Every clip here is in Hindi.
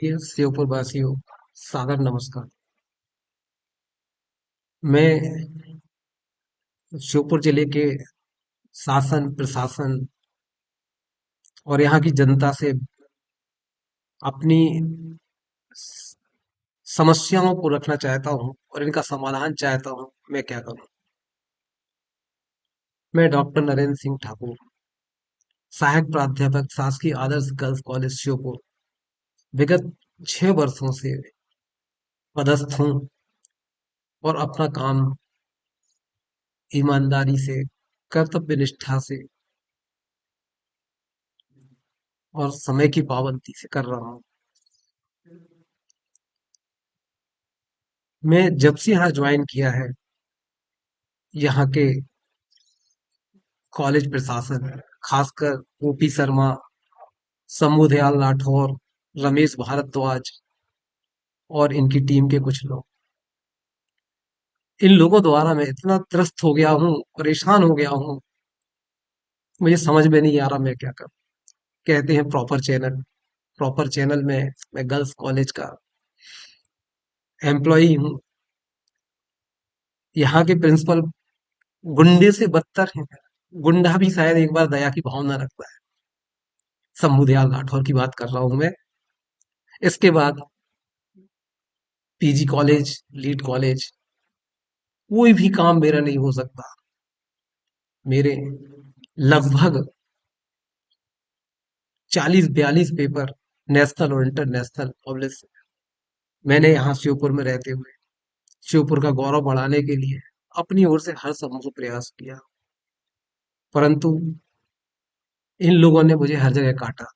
ये श्योपुर वासियों, सादर नमस्कार। मैं श्योपुर जिले के शासन प्रशासन और यहाँ की जनता से अपनी स- समस्याओं को रखना चाहता हूँ और इनका समाधान चाहता हूँ। मैं क्या करूँ? मैं डॉक्टर नरेंद्र सिंह ठाकुर, सहायक प्राध्यापक, शासकीय आदर्श गर्ल्स कॉलेज श्योपुर, विगत 6 वर्षों से पदस्थ हूँ और अपना काम ईमानदारी से, कर्तव्य निष्ठा से और समय की पाबंदी से कर रहा हूँ। मैं जब से यहाँ ज्वाइन किया है, यहाँ के कॉलेज प्रशासन, खासकर ओपी शर्मा, शंभू दयाल राठौर, रमेश भारद्वाज और इनकी टीम के कुछ लोग, इन लोगों द्वारा मैं इतना त्रस्त हो गया हूँ, परेशान हो गया हूँ, मुझे समझ में नहीं आ रहा मैं क्या करूँ। कहते हैं प्रॉपर चैनल में मैं गर्ल्स कॉलेज का एम्प्लॉई हूँ। यहाँ के प्रिंसिपल गुंडे से बदतर हैं। गुंडा भी शायद एक बार दया की भावना रखता है। शंभू दयाल राठौर की बात कर रहा हूँ मैं। इसके बाद पीजी कॉलेज, लीड कॉलेज, कोई भी काम मेरा नहीं हो सकता। मेरे लगभग 40-42 पेपर नेशनल और इंटरनेशनल पब्लिश मैंने यहाँ श्योपुर में रहते हुए श्योपुर का गौरव बढ़ाने के लिए अपनी ओर से हर संभव प्रयास किया, परंतु इन लोगों ने मुझे हर जगह काटा,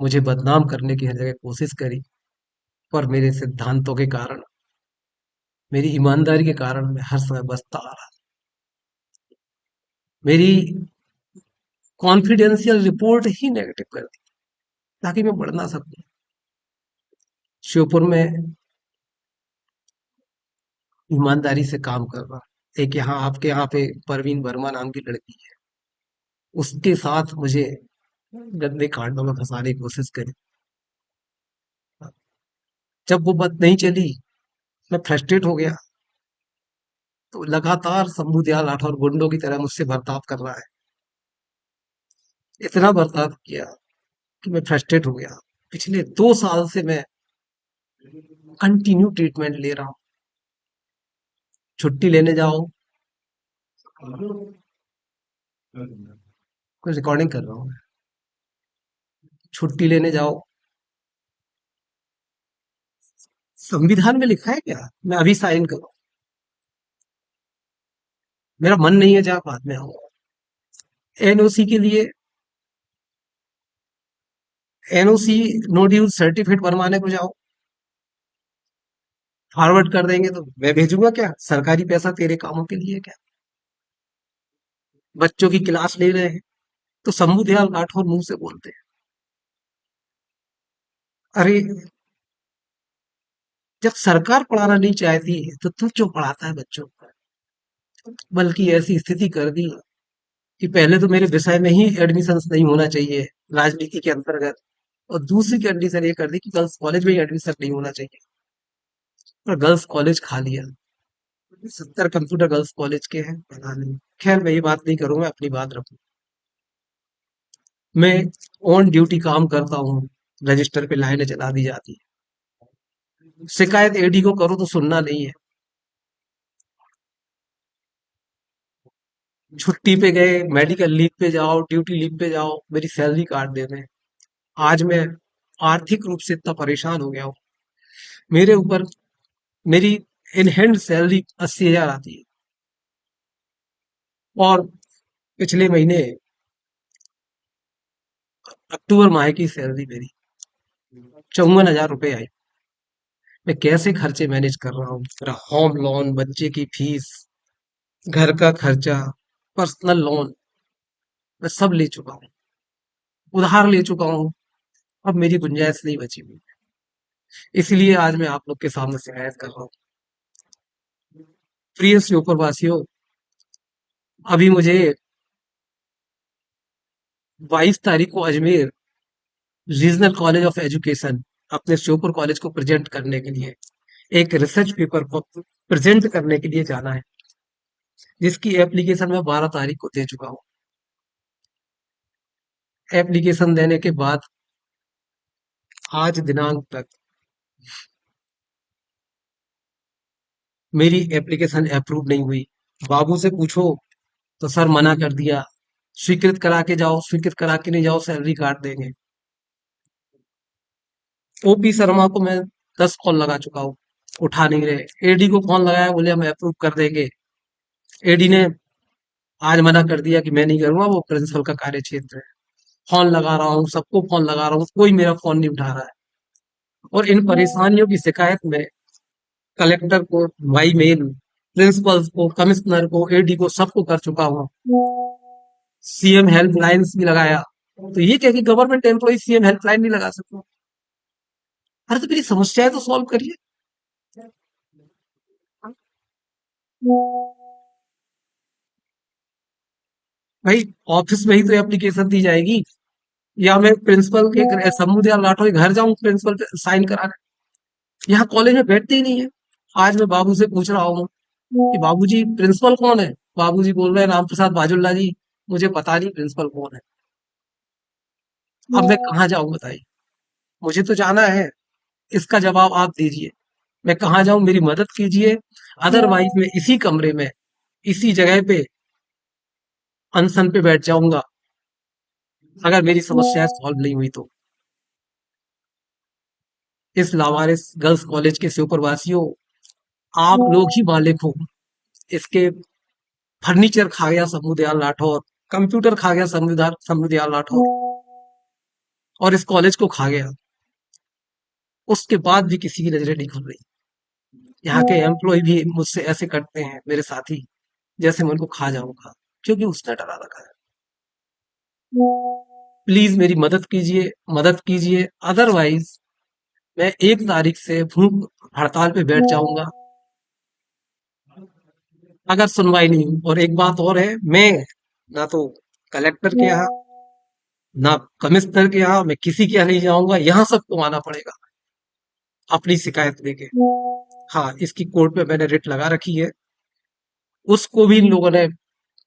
मुझे बदनाम करने की हर जगह कोशिश करी। पर मेरे सिद्धांतों के कारण, मेरी ईमानदारी के कारण मैं हर समय बचता आ रहा। मेरी कॉन्फिडेंशियल रिपोर्ट ही नेगेटिव कर दी ताकि मैं बढ़ ना सकूं। श्योपुर में ईमानदारी से काम कर रहा, एक यहाँ आपके यहाँ पे परवीन वर्मा नाम की लड़की है, उसके साथ मुझे गंदे कांडों में फंसाने की कोशिश करी। जब वो बात नहीं चली, मैं फ्रस्ट्रेट हो गया, तो लगातार शंभू दयाल राठौर गुंडों की तरह मुझसे बर्ताव कर रहा है। इतना बर्ताव किया कि मैं फ्रस्ट्रेट हो गया। पिछले 2 साल से मैं कंटिन्यू ट्रीटमेंट ले रहा हूँ। छुट्टी लेने जाओ, कोई रिकॉर्डिंग कर रहा हूँ मैं। छुट्टी लेने जाओ, संविधान में लिखा है क्या मैं अभी साइन करूँ? मेरा मन नहीं है, जहाँ बाद में आओ। एनओसी के लिए एनओसी, नो ड्यूज सर्टिफिकेट बनवाने को जाओ, फॉरवर्ड कर देंगे तो मैं भेजूंगा क्या? सरकारी पैसा तेरे कामों के लिए क्या? बच्चों की क्लास ले रहे हैं तो शंभू दयाल राठौर मुंह से बोलते हैं। अरे, जब सरकार पढ़ाना नहीं चाहती है तो तू क्यों पढ़ाता है बच्चों को? बल्कि ऐसी स्थिति कर दी कि पहले तो मेरे विषय में ही एडमिशन नहीं होना चाहिए राजनीति के अंतर्गत, और दूसरी कंडीशन ये कर दी कि गर्ल्स कॉलेज में ही एडमिशन नहीं होना चाहिए। पर गर्ल्स कॉलेज खा लिया। 70 कंप्यूटर गर्ल्स कॉलेज के हैं, पता नहीं। खैर, मैं ये बात नहीं करूंगा, अपनी बात रखूं। मैं ऑन ड्यूटी काम करता हूँ, रजिस्टर पे लाइनें चला दी जाती है। शिकायत एडी को करो तो सुनना नहीं है। छुट्टी पे गए, मेडिकल लीव पे जाओ, ड्यूटी लीव पे जाओ, मेरी सैलरी काट देते हैं। आज मैं आर्थिक रूप से इतना परेशान हो गया हूँ। मेरे ऊपर मेरी इन हैंड सैलरी 80,000 आती है, और पिछले महीने अक्टूबर माह की सैलरी मेरी 54,000 रुपये आई। मैं कैसे खर्चे मैनेज कर रहा हूँ? मेरा होम लोन, बच्चे की फीस, घर का खर्चा, पर्सनल लोन, मैं सब ले चुका हूँ, उधार ले चुका हूँ। अब मेरी गुंजाइश नहीं बची हुई। इसलिए आज मैं आप लोग के सामने शिकायत कर रहा हूँ। प्रिय श्योपुर वासियों, अभी मुझे 22 तारीख को Ajmer regional college of education, अपने श्योपुर कॉलेज को प्रेजेंट करने के लिए, एक रिसर्च पेपर को प्रेजेंट करने के लिए जाना है, जिसकी एप्लीकेशन मैं 12 तारीख को दे चुका हूँ। एप्लीकेशन देने के बाद आज दिनांक तक मेरी एप्लीकेशन अप्रूव नहीं हुई। बाबू से पूछो तो सर मना कर दिया, स्वीकृत करा के जाओ, स्वीकृत करा के नहीं जाओ सैलरी काट देंगे। ओपी शर्मा को मैं 10 कॉल लगा चुका हूँ, उठा नहीं रहे। एडी को फोन लगाया, बोले हम अप्रूव कर देंगे। एडी ने आज मना कर दिया कि मैं नहीं करूंगा, वो प्रिंसिपल का कार्य क्षेत्र है। फोन लगा रहा हूँ, सबको फोन लगा रहा हूँ, कोई मेरा फोन नहीं उठा रहा है। और इन परेशानियों की शिकायत मैं कलेक्टर को बाई मेल, प्रिंसिपल को, कमिश्नर को, एडी को, सबको कर चुका हूँ। सीएम हेल्पलाइंस भी लगाया। तो ये क्या कि गवर्नमेंट एम्प्लॉय सीएम हेल्पलाइन नहीं लगा सकते? अरे तो मेरी समस्याएं तो सॉल्व करिए। भाई ऑफिस में ही तो एप्लीकेशन दी जाएगी, या मैं प्रिंसिपल के समुदयाल राठौर के घर जाऊं प्रिंसिपल पे साइन कराने? यहाँ कॉलेज में बैठते ही नहीं है। आज मैं बाबू से पूछ रहा हूँ कि बाबूजी प्रिंसिपल कौन है? बाबूजी बोल रहे हैं राम प्रसाद बाजुल्ला जी। मुझे पता नहीं प्रिंसिपल कौन है। अब मैं कहाँ जाऊं बताइए? मुझे तो जाना है, इसका जवाब आप दीजिए। मैं कहाँ जाऊं, मेरी मदद कीजिए। अदरवाइज मैं इसी कमरे में, इसी जगह पे अनशन पे बैठ जाऊंगा, अगर मेरी समस्याएं सॉल्व नहीं हुई तो। इस लावारिस गर्ल्स कॉलेज के सुपरवासियों, आप लोग ही मालिक हो। इसके फर्नीचर खा गया समुदयाल राठौर, कंप्यूटर खा गया समुदयाल राठौर, और इस कॉलेज को खा गया। उसके बाद भी किसी की नजरें नहीं खुल रही। यहाँ के एम्प्लॉय भी मुझसे ऐसे करते हैं, मेरे साथी, जैसे मैं उनको खा जाऊंगा, क्योंकि उसने डरा रखा है। प्लीज मेरी मदद कीजिए, मदद कीजिए। अदरवाइज मैं 1 तारीख से भूख हड़ताल पे बैठ जाऊंगा, अगर सुनवाई नहीं हुई। और एक बात और है, मैं ना तो कलेक्टर के यहाँ, ना कमिश्नर के यहाँ, मैं किसी के यहाँ नहीं जाऊंगा। यहाँ सबको आना पड़ेगा अपनी शिकायत लेके। हाँ, इसकी कोर्ट में मैंने रिट लगा रखी है। उसको भी इन लोगों ने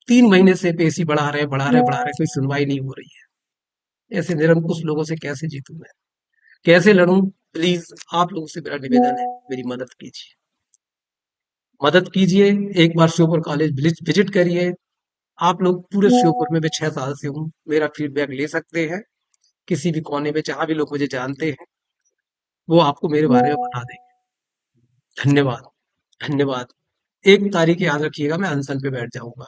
3 महीने से पेशी बढ़ा रहे, बढ़ा रहे, बढ़ा रहे, कोई सुनवाई नहीं हो रही है। ऐसे निरंकुश लोगों से कैसे जीतूं मैं, कैसे लड़ूं? प्लीज आप लोगों से मेरा निवेदन है, मेरी मदद कीजिए, मदद कीजिए। एक बार श्योपुर कॉलेज विजिट करिए। आप लोग पूरे श्योपुर में, मैं 6 साल से हूँ, मेरा फीडबैक ले सकते हैं। किसी भी कोने में जहां भी लोग मुझे जानते हैं, वो आपको मेरे बारे में बता देंगे। धन्यवाद, धन्यवाद। 1 तारीख याद रखिएगा, मैं अनशन पे बैठ जाऊंगा।